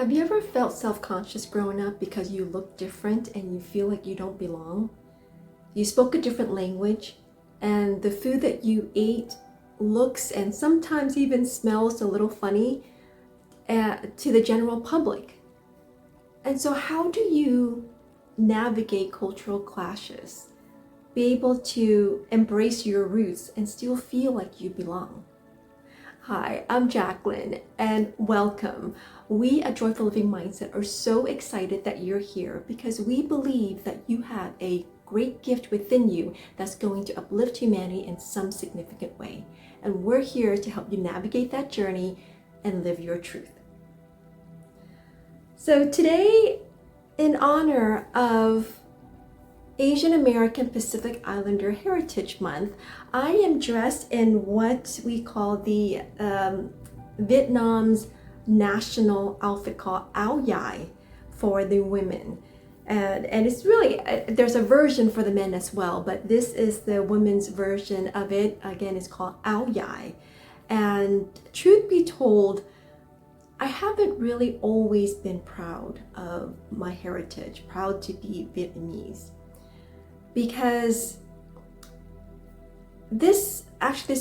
Have you ever felt self-conscious growing up because you look different and you feel like you don't belong? You spoke a different language, and the food that you ate looks and sometimes even smells a little funny to the general public. And so how do you navigate cultural clashes? Be able to embrace your roots and still feel like you belong? Hi, I'm Jacqueline and welcome. We at Joyful Living Mindset are so excited that you're here because we believe that you have a great gift within you that's going to uplift humanity in some significant way. And we're here to help you navigate that journey and live your truth. So today, in honor of Asian American Pacific Islander Heritage Month, I am dressed in what we call the Vietnam's national outfit called áo dài for the women. And it's really, there's a version for the men as well, but this is the women's version of it. Again, it's called áo dài. And truth be told, I haven't really always been proud of my heritage, proud to be Vietnamese. Because this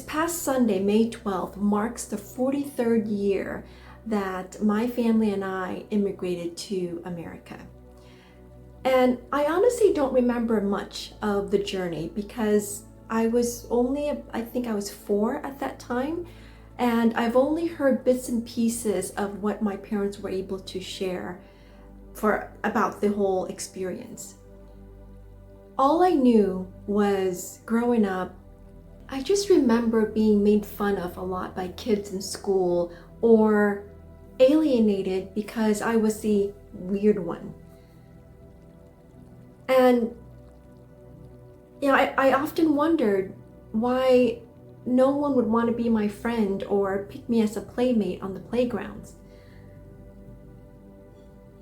past Sunday, May 12th, marks the 43rd year that my family and I immigrated to America. And I honestly don't remember much of the journey because I was only, I think I was 4 at that time. And I've only heard bits and pieces of what my parents were able to share about the whole experience. All I knew was growing up, I just remember being made fun of a lot by kids in school or alienated because I was the weird one. And I often wondered why no one would want to be my friend or pick me as a playmate on the playgrounds.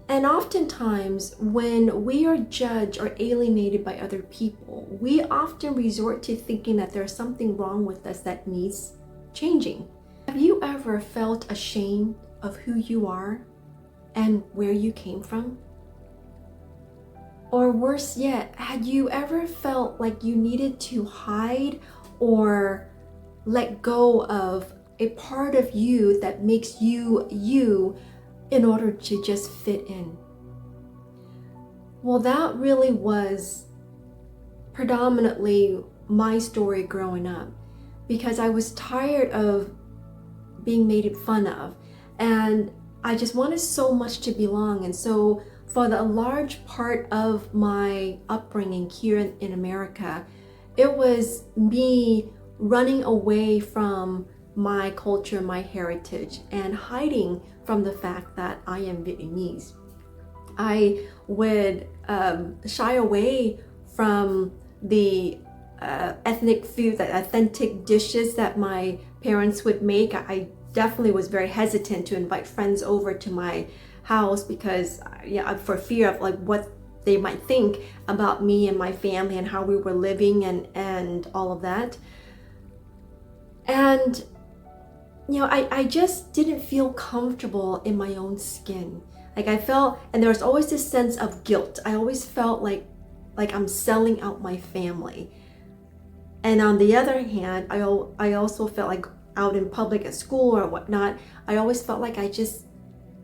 And oftentimes, when we are judged or alienated by other people, we often resort to thinking that there's something wrong with us that needs changing. Have you ever felt ashamed of who you are and where you came from? Or worse yet, had you ever felt like you needed to hide or let go of a part of you that makes you you in order to just fit in? Well, that really was predominantly my story growing up because I was tired of being made fun of and I just wanted so much to belong. And so for the large part of my upbringing here in America, it was me running away from my culture, my heritage, and hiding from the fact that I am Vietnamese. I would shy away from the ethnic food, the authentic dishes that my parents would make. I definitely was very hesitant to invite friends over to my house because, for fear of like what they might think about me and my family and how we were living and all of that. And I just didn't feel comfortable in my own skin. Like I felt, and there was always this sense of guilt. I always felt like I'm selling out my family. And on the other hand, I also felt like out in public at school or whatnot, I always felt like I just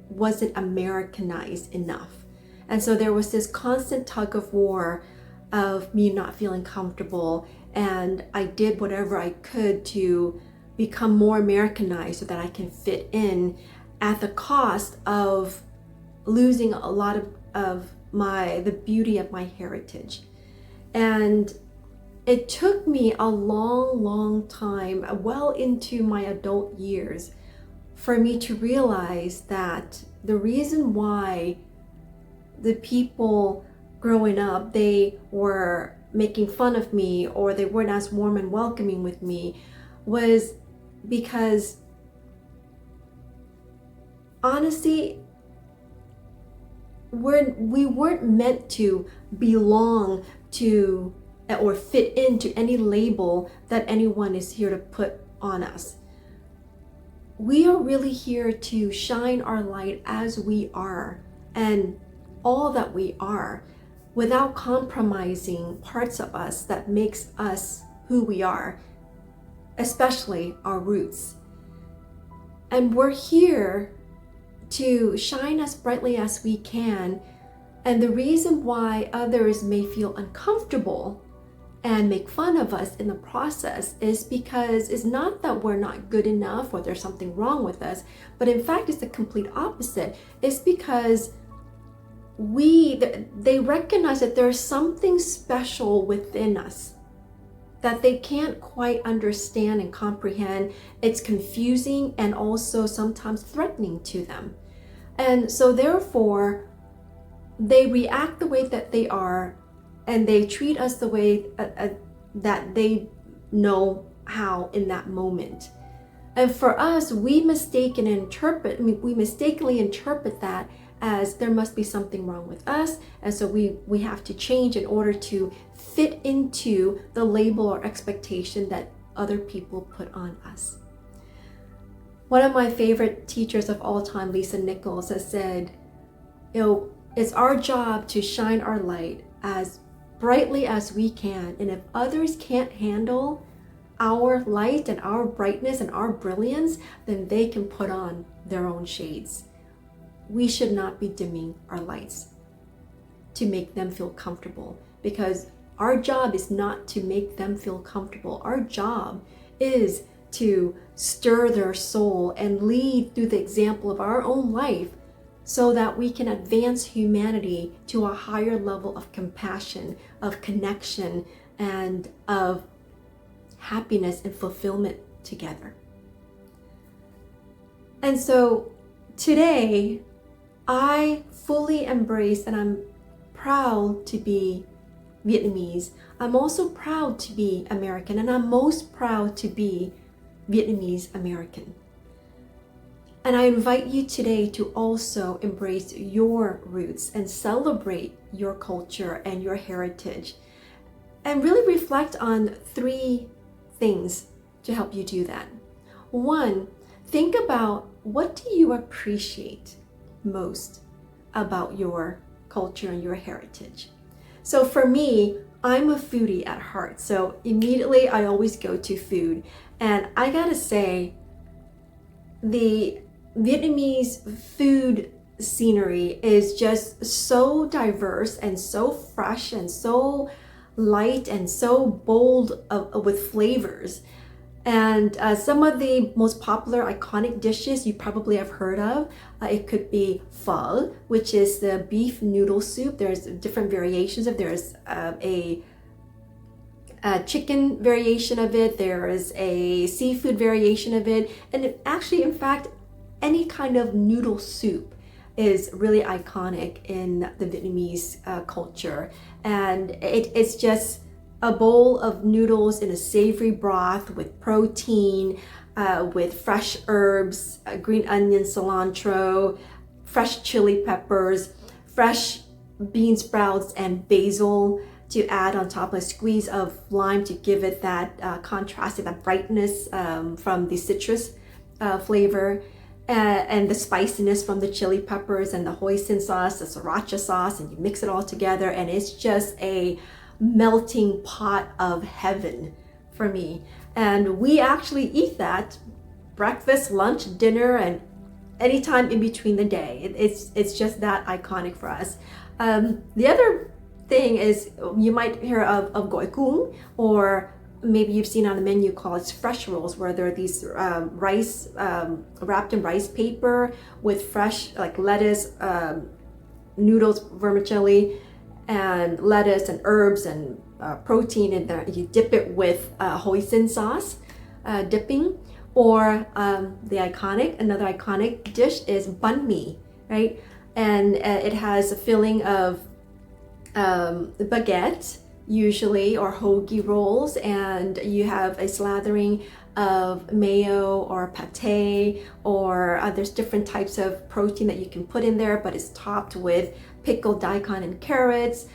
wasn't Americanized enough. And so there was this constant tug of war of me not feeling comfortable. And I did whatever I could to become more Americanized so that I can fit in at the cost of losing a lot of the beauty of my heritage. And it took me a long time, well into my adult years, for me to realize that the reason why the people growing up, they were making fun of me or they weren't as warm and welcoming with me was because honestly, we weren't meant to belong to or fit into any label that anyone is here to put on us. we are really here to shine our light as we are and all that we are, without compromising parts of us that makes us who we are, especially our roots. And we're here to shine as brightly as we can. And the reason why others may feel uncomfortable and make fun of us in the process is because it's not that we're not good enough or there's something wrong with us, but in fact it's the complete opposite. It's because they recognize that there's something special within us that they can't quite understand and comprehend. It's confusing and also sometimes threatening to them. And so therefore, they react the way that they are, and they treat us the way that they know how in that moment. And for us, we mistakenly interpret that as there must be something wrong with us, and so we have to change in order to fit into the label or expectation that other people put on us. One of my favorite teachers of all time, Lisa Nichols, has said, it's our job to shine our light as brightly as we can, and if others can't handle our light and our brightness and our brilliance, then they can put on their own shades. We should not be dimming our lights to make them feel comfortable, because our job is not to make them feel comfortable. Our job is to stir their soul and lead through the example of our own life so that we can advance humanity to a higher level of compassion, of connection, and of happiness and fulfillment together. And so today, I fully embrace and I'm proud to be Vietnamese. I'm also proud to be American, and I'm most proud to be Vietnamese American. And I invite you today to also embrace your roots and celebrate your culture and your heritage, and really reflect on 3 things to help you do that. 1, think about, what do you appreciate most about your culture and your heritage? So for me, I'm a foodie at heart, so immediately I always go to food. And I gotta say, the Vietnamese food scenery is just so diverse and so fresh and so light and so bold with flavors. And some of the most popular iconic dishes you probably have heard of, it could be pho, which is the beef noodle soup. There's different variations of, there's a chicken variation of it, there is a seafood variation of it, and it actually, in fact, any kind of noodle soup is really iconic in the Vietnamese culture. And it's just a bowl of noodles in a savory broth with protein, with fresh herbs, green onion, cilantro, fresh chili peppers, fresh bean sprouts, and basil to add on top, a squeeze of lime to give it that contrast, that brightness from the citrus flavor, and the spiciness from the chili peppers and the hoisin sauce, the sriracha sauce, and you mix it all together, and it's just a melting pot of heaven for me. And we actually eat that breakfast, lunch, dinner, and anytime in between the day. It's just that iconic for us. The other thing is, you might hear of gỏi cuốn, or maybe you've seen on the menu called fresh rolls, where there are these rice wrapped in rice paper with fresh, like lettuce, noodles, vermicelli, and lettuce and herbs and protein in there. You dip it with hoisin sauce, dipping, or another iconic dish is banh mi, right? And it has a filling of baguette, usually, or hoagie rolls, and you have a slathering of mayo or pate, or there's different types of protein that you can put in there, but it's topped with pickled daikon and carrots,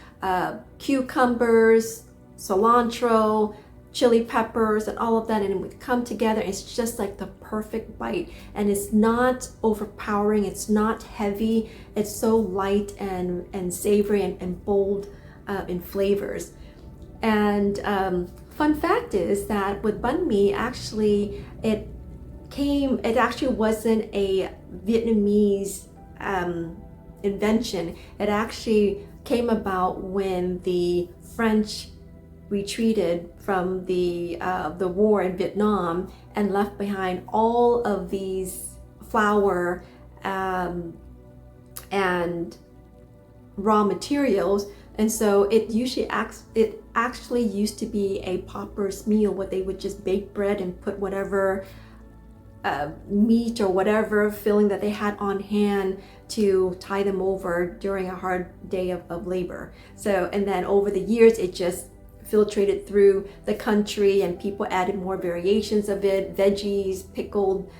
cucumbers, cilantro, chili peppers and all of that, and it would come together. It's just like the perfect bite, and it's not overpowering, it's not heavy, it's so light and savory and bold in flavors. And fun fact is that with banh mi, actually it actually wasn't a Vietnamese invention. It actually came about when the French retreated from the war in Vietnam and left behind all of these flour and raw materials. And so it actually used to be a pauper's meal, where they would just bake bread and put whatever meat or whatever filling that they had on hand to tie them over during a hard day of labor. So, and then over the years, it just filtrated through the country, and people added more variations of it, veggies, pickled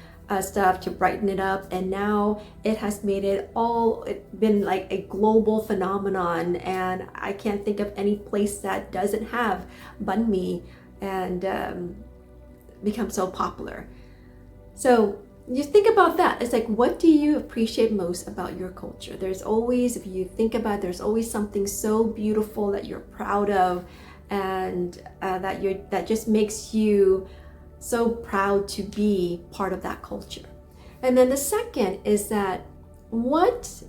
stuff to brighten it up, and now it has made it's been like a global phenomenon, and I can't think of any place that doesn't have banh mi and become so popular. So you think about that. It's like, what do you appreciate most about your culture? There's always, if you think about it, there's always something so beautiful that you're proud of, and that just makes you so proud to be part of that culture. And then the second is that, what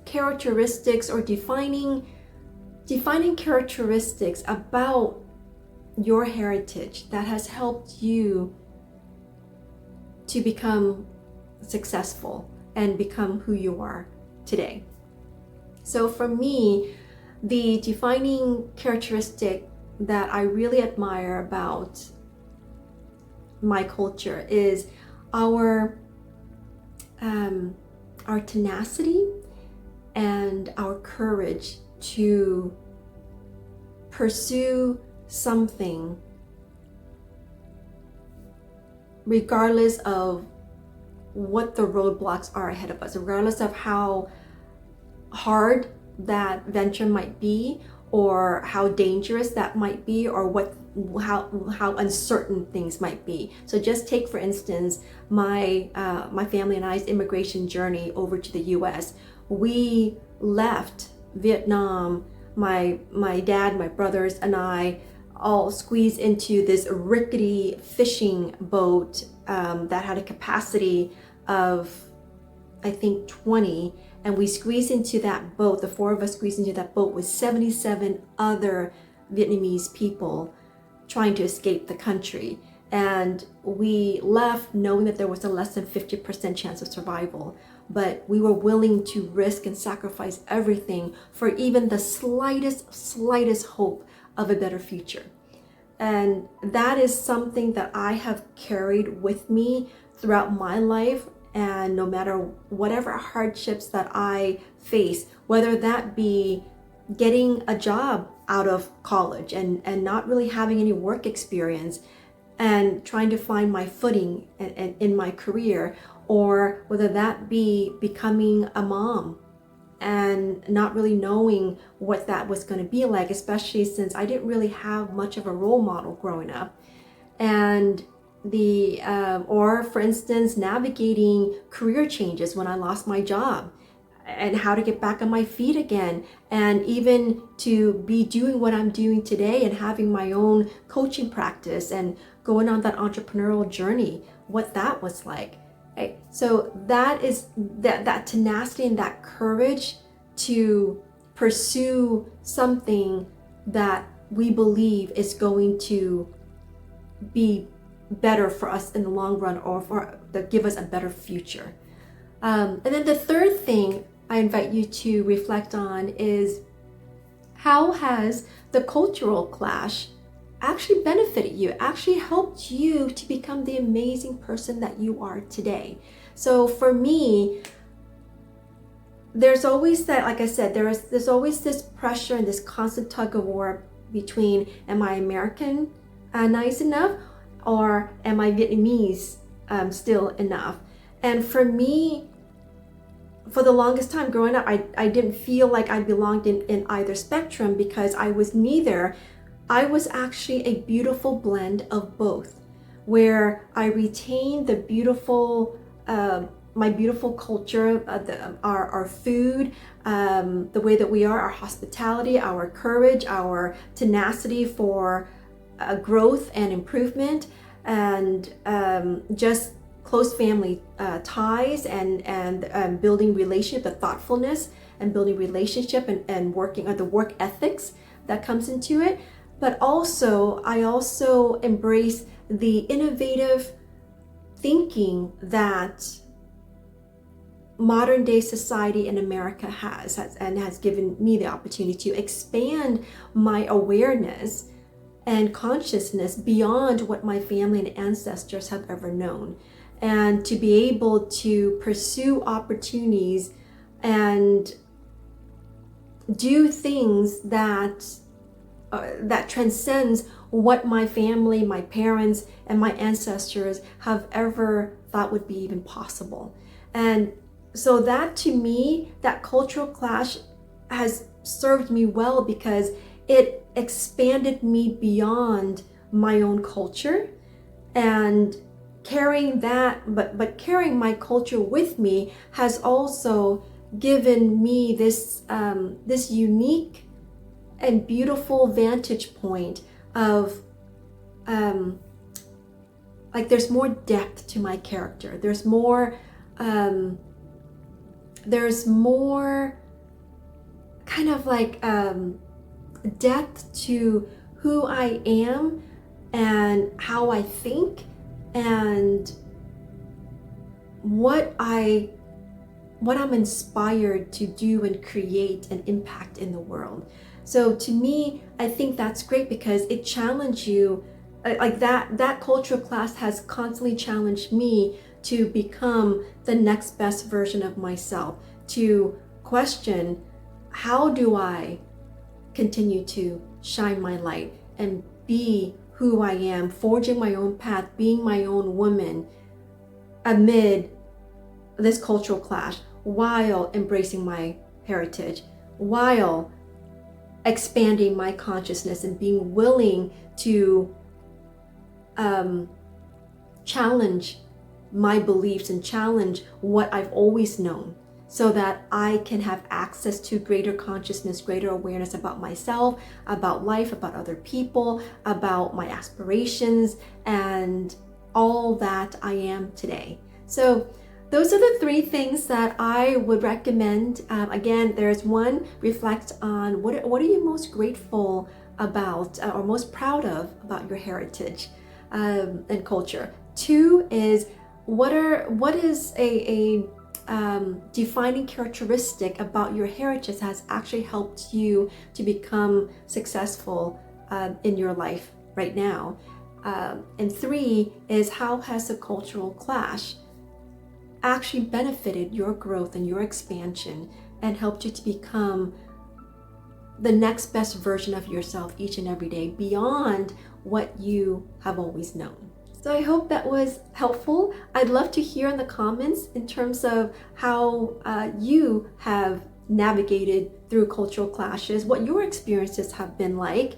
characteristics or defining characteristics about your heritage that has helped you to become successful and become who you are today. So for me, the defining characteristic that I really admire about my culture is our tenacity and our courage to pursue something regardless of what the roadblocks are ahead of us, regardless of how hard that venture might be, or how dangerous that might be, or how uncertain things might be. So just take, for instance, my family and I's immigration journey over to the US. We left Vietnam, my dad, my brothers, and I all squeezed into this rickety fishing boat that had a capacity of, I think, 20, and we squeezed into that boat, the four of us squeezed into that boat with 77 other Vietnamese people trying to escape the country. And we left knowing that there was a less than 50% chance of survival, but we were willing to risk and sacrifice everything for even the slightest hope of a better future. And that is something that I have carried with me throughout my life. And no matter whatever hardships that I face, whether that be getting a job out of college and not really having any work experience and trying to find my footing in my career, or whether that be becoming a mom and not really knowing what that was going to be like, especially since I didn't really have much of a role model growing up. And or for instance, navigating career changes when I lost my job and how to get back on my feet again, and even to be doing what I'm doing today and having my own coaching practice and going on that entrepreneurial journey, what that was like. Right? So that is that tenacity and that courage to pursue something that we believe is going to be better for us in the long run, or that give us a better future. And then the third thing I invite you to reflect on is, how has the cultural clash actually benefited you, actually helped you to become the amazing person that you are today? So for me, there's always that, like I said, there's always this pressure and this constant tug of war between, am I American nice enough, or am I Vietnamese still enough? And for me, for the longest time growing up, I didn't feel like I belonged in either spectrum, because I was neither I was actually a beautiful blend of both, where I retained the beautiful, my beautiful culture, our food, the way that we are, our hospitality, our courage, our tenacity for growth and improvement, and just close family ties, and building relationship, the thoughtfulness and building relationship, and working on the work ethics that comes into it. But also, I also embrace the innovative thinking that modern day society in America has given me the opportunity to expand my awareness and consciousness beyond what my family and ancestors have ever known, and to be able to pursue opportunities and do things that transcends what my family, my parents, and my ancestors have ever thought would be even possible. And so that, to me, that cultural clash has served me well, because it expanded me beyond my own culture, and carrying that, but carrying my culture with me has also given me this this unique and beautiful vantage point of like there's more depth to my character. There's more kind of like depth to who I am and how I think and what I'm inspired to do and create and impact in the world. So to me, I think that's great, because it challenged you, like that cultural class has constantly challenged me to become the next best version of myself, to question, how do I continue to shine my light and be who I am, forging my own path, being my own woman amid this cultural clash, while embracing my heritage, while expanding my consciousness and being willing to challenge my beliefs and challenge what I've always known, so that I can have access to greater consciousness, greater awareness about myself, about life, about other people, about my aspirations, and all that I am today. So those are the three things that I would recommend. Again, there's one, reflect on what are you most grateful about or most proud of about your heritage and culture. Two is, what is a defining characteristic about your heritage has actually helped you to become successful in your life right now. And three is, how has the cultural clash actually benefited your growth and your expansion and helped you to become the next best version of yourself each and every day, beyond what you have always known. So I hope that was helpful. I'd love to hear in the comments in terms of how you have navigated through cultural clashes, what your experiences have been like,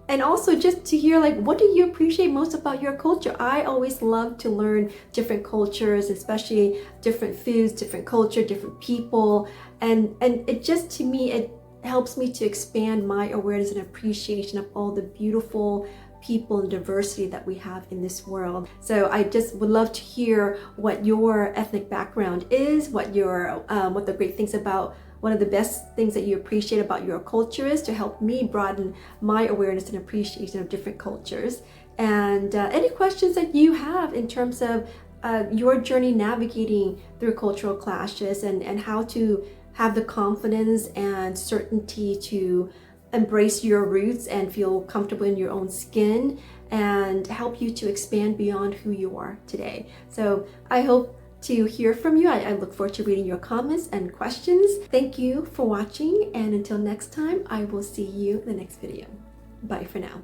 and also just to hear, like, what do you appreciate most about your culture? I always love to learn different cultures, especially different foods, different culture, different people, and it just, to me, it helps me to expand my awareness and appreciation of all the beautiful people and diversity that we have in this world. So I just would love to hear what your ethnic background is, what the great things about, one of the best things that you appreciate about your culture is, to help me broaden my awareness and appreciation of different cultures. And any questions that you have in terms of your journey navigating through cultural clashes, and how to have the confidence and certainty to embrace your roots and feel comfortable in your own skin, and help you to expand beyond who you are today. So I hope to hear from you. I look forward to reading your comments and questions. Thank you for watching, and until next time, I will see you in the next video. Bye for now.